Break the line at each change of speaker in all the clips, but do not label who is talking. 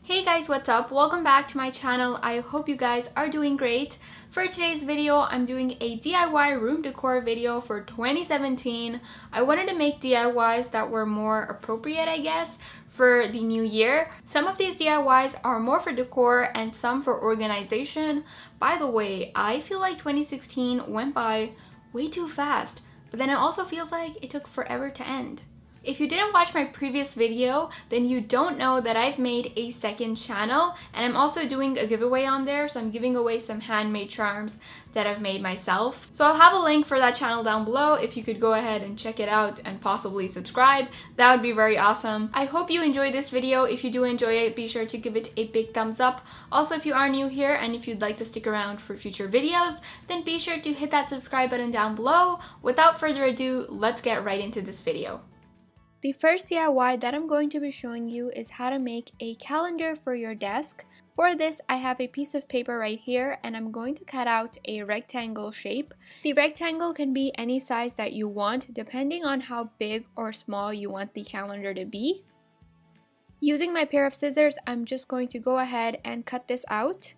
Hey guys, what's up? Welcome back to my channel. I hope you guys are doing great. For today's video, I'm doing a DIY room decor video for 2017. I wanted to make DIYs that were more appropriate, I guess, for the new year. Some of these DIYs are more for decor and some for organization. By the way, I feel like 2016 went by way too fast, but then it also feels like it took forever to end. If you didn't watch my previous video, then you don't know that I've made a second channel, and I'm also doing a giveaway on there, so I'm giving away some handmade charms that I've made myself. So I'll have a link for that channel down below. If you could go ahead and check it out and possibly subscribe, that would be very awesome. I hope you enjoyed this video. If you do enjoy it, be sure to give it a big thumbs up. Also, if you are new here and if you'd like to stick around for future videos, then be sure to hit that subscribe button down below. Without further ado, let's get right into this video. The first DIY that I'm going to be showing you is how to make a calendar for your desk. For this, I have a piece of paper right here and I'm going to cut out a rectangle shape. The rectangle can be any size that you want depending on how big or small you want the calendar to be. Using my pair of scissors, I'm just going to go ahead and cut this out.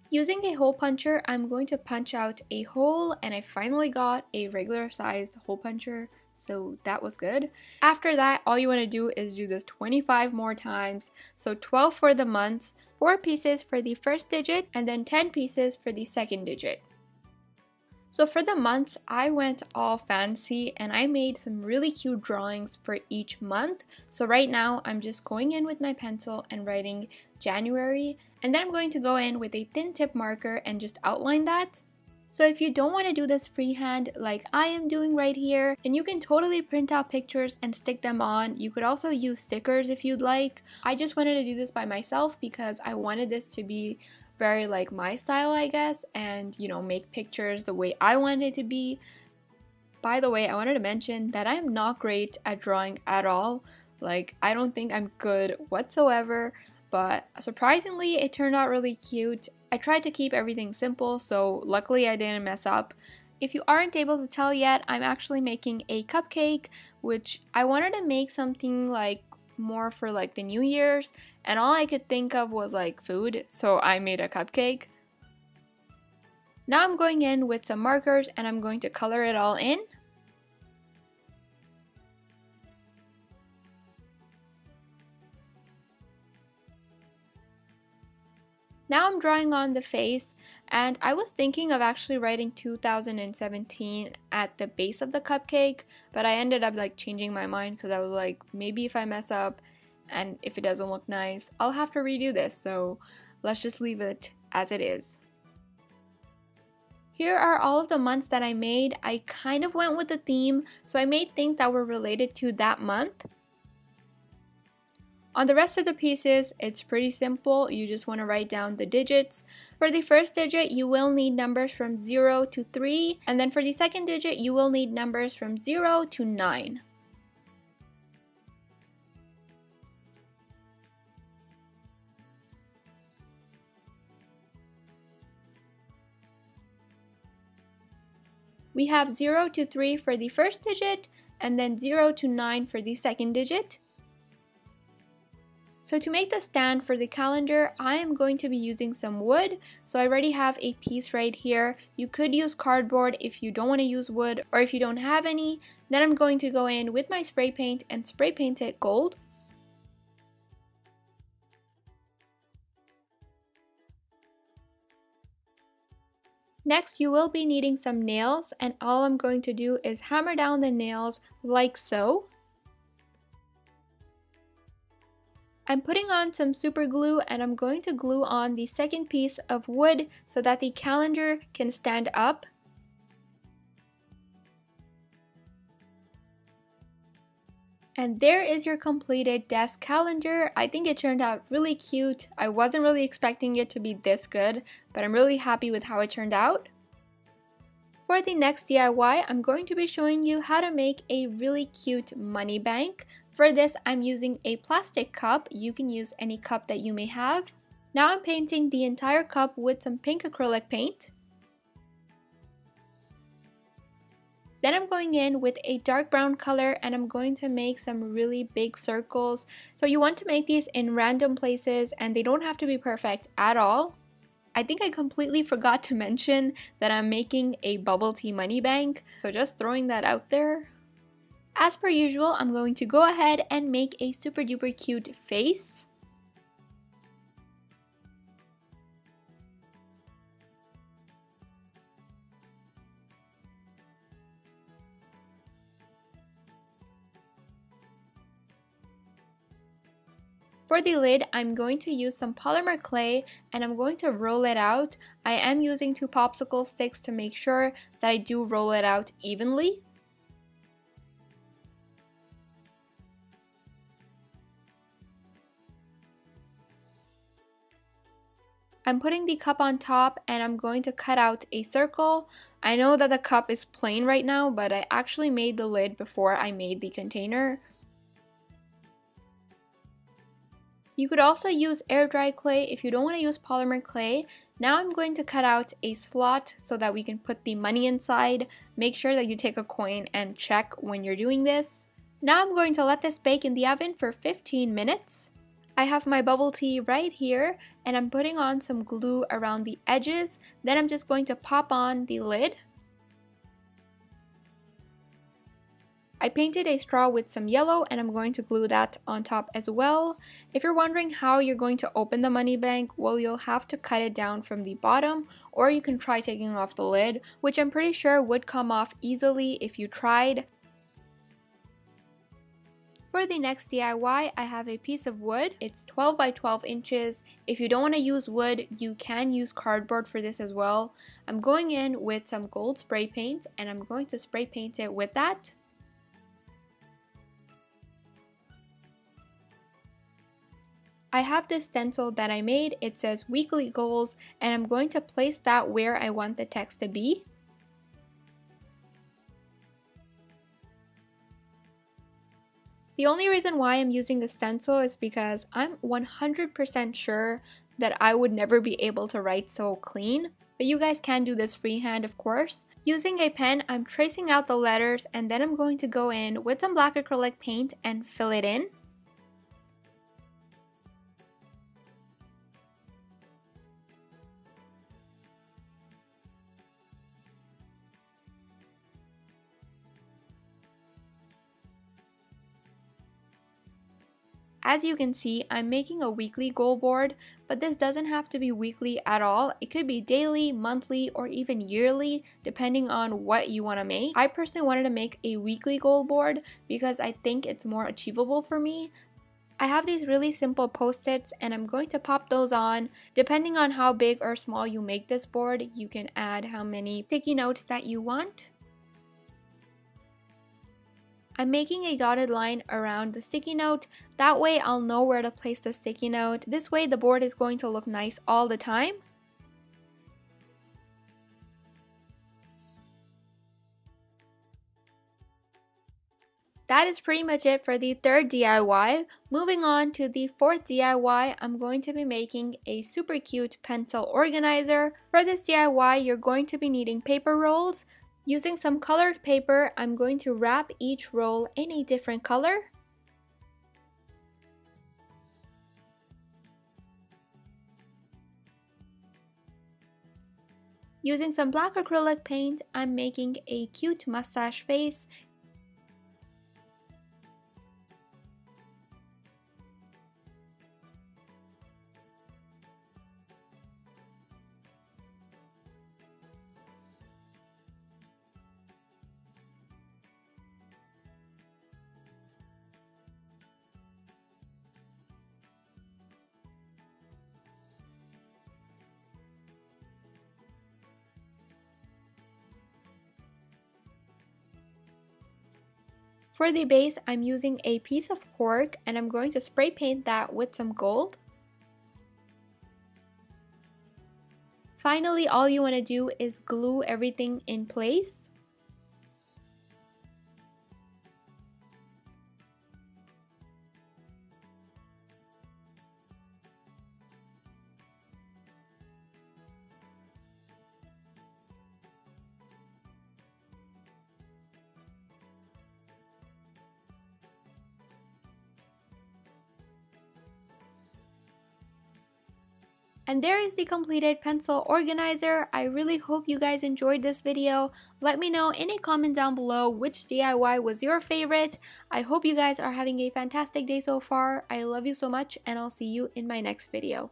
Using a hole puncher, I'm going to punch out a hole, and I finally got a regular sized hole puncher. So that was good. After that, all you want to do is do this 25 more times. So 12 for the months, 4 pieces for the first digit, and then 10 pieces for the second digit. So for the months, I went all fancy and I made some really cute drawings for each month. So right now, I'm just going in with my pencil and writing January, and then I'm going to go in with a thin tip marker and just outline that. So if you don't want to do this freehand like I am doing right here, then you can totally print out pictures and stick them on. You could also use stickers if you'd like. I just wanted to do this by myself because I wanted this to be very like my style, I guess, and make pictures the way I want it to be. By the way, I wanted to mention that I am not great at drawing at all. Like, I don't think I'm good whatsoever, but surprisingly it turned out really cute. I tried to keep everything simple, so luckily I didn't mess up. If you aren't able to tell yet, I'm actually making a cupcake, which I wanted to make something like more for like the New Year's, and all I could think of was like food, so I made a cupcake. Now I'm going in with some markers and I'm going to color it all in. Now I'm drawing on the face, and I was thinking of actually writing 2017 at the base of the cupcake, but I ended up like changing my mind because I was like, maybe if I mess up and if it doesn't look nice, I'll have to redo this, so let's just leave it as it is. Here are all of the months that I made. I kind of went with the theme, so I made things that were related to that month. On the rest of the pieces, it's pretty simple. You just want to write down the digits. For the first digit, you will need numbers from 0 to 3, and then for the second digit, you will need numbers from 0 to 9. We have 0 to 3 for the first digit, and then 0 to 9 for the second digit. So to make the stand for the calendar, I am going to be using some wood. So I already have a piece right here. You could use cardboard if you don't want to use wood, or if you don't have any. Then I'm going to go in with my spray paint and spray paint it gold. Next, you will be needing some nails, and all I'm going to do is hammer down the nails like so. I'm putting on some super glue and I'm going to glue on the second piece of wood so that the calendar can stand up. And there is your completed desk calendar. I think it turned out really cute. I wasn't really expecting it to be this good, but I'm really happy with how it turned out. For the next DIY, I'm going to be showing you how to make a really cute money bank. For this, I'm using a plastic cup. You can use any cup that you may have. Now I'm painting the entire cup with some pink acrylic paint. Then I'm going in with a dark brown color and I'm going to make some really big circles. So you want to make these in random places and they don't have to be perfect at all. I think I completely forgot to mention that I'm making a bubble tea money bank, so just throwing that out there. As per usual, I'm going to go ahead and make a super duper cute face. For the lid, I'm going to use some polymer clay and I'm going to roll it out. I am using 2 popsicle sticks to make sure that I do roll it out evenly. I'm putting the cup on top and I'm going to cut out a circle. I know that the cup is plain right now, but I actually made the lid before I made the container. You could also use air dry clay if you don't want to use polymer clay. Now I'm going to cut out a slot so that we can put the money inside. Make sure that you take a coin and check when you're doing this. Now I'm going to let this bake in the oven for 15 minutes. I have my bubble tea right here and I'm putting on some glue around the edges. Then I'm just going to pop on the lid. I painted a straw with some yellow and I'm going to glue that on top as well. If you're wondering how you're going to open the money bank, well, you'll have to cut it down from the bottom, or you can try taking off the lid, which I'm pretty sure would come off easily if you tried. For the next DIY, I have a piece of wood. It's 12 by 12 inches. If you don't want to use wood, you can use cardboard for this as well. I'm going in with some gold spray paint and I'm going to spray paint it with that. I have this stencil that I made. It says weekly goals and I'm going to place that where I want the text to be. The only reason why I'm using the stencil is because I'm 100% sure that I would never be able to write so clean. But you guys can do this freehand, of course. Using a pen, I'm tracing out the letters and then I'm going to go in with some black acrylic paint and fill it in. As you can see, I'm making a weekly goal board, but this doesn't have to be weekly at all. It could be daily, monthly, or even yearly, depending on what you want to make. I personally wanted to make a weekly goal board because I think it's more achievable for me. I have these really simple post-its and I'm going to pop those on. Depending on how big or small you make this board, you can add how many sticky notes that you want. I'm making a dotted line around the sticky note. That way I'll know where to place the sticky note. This way the board is going to look nice all the time. That is pretty much it for the third DIY. Moving on to the fourth DIY, I'm going to be making a super cute pencil organizer. For this DIY, you're going to be needing paper rolls. Using some colored paper, I'm going to wrap each roll in a different color. Using some black acrylic paint, I'm making a cute mustache face. For the base, I'm using a piece of cork and I'm going to spray paint that with some gold. Finally, all you want to do is glue everything in place. And there is the completed pencil organizer. I really hope you guys enjoyed this video. Let me know in a comment down below which DIY was your favorite. I hope you guys are having a fantastic day so far. I love you so much, and I'll see you in my next video.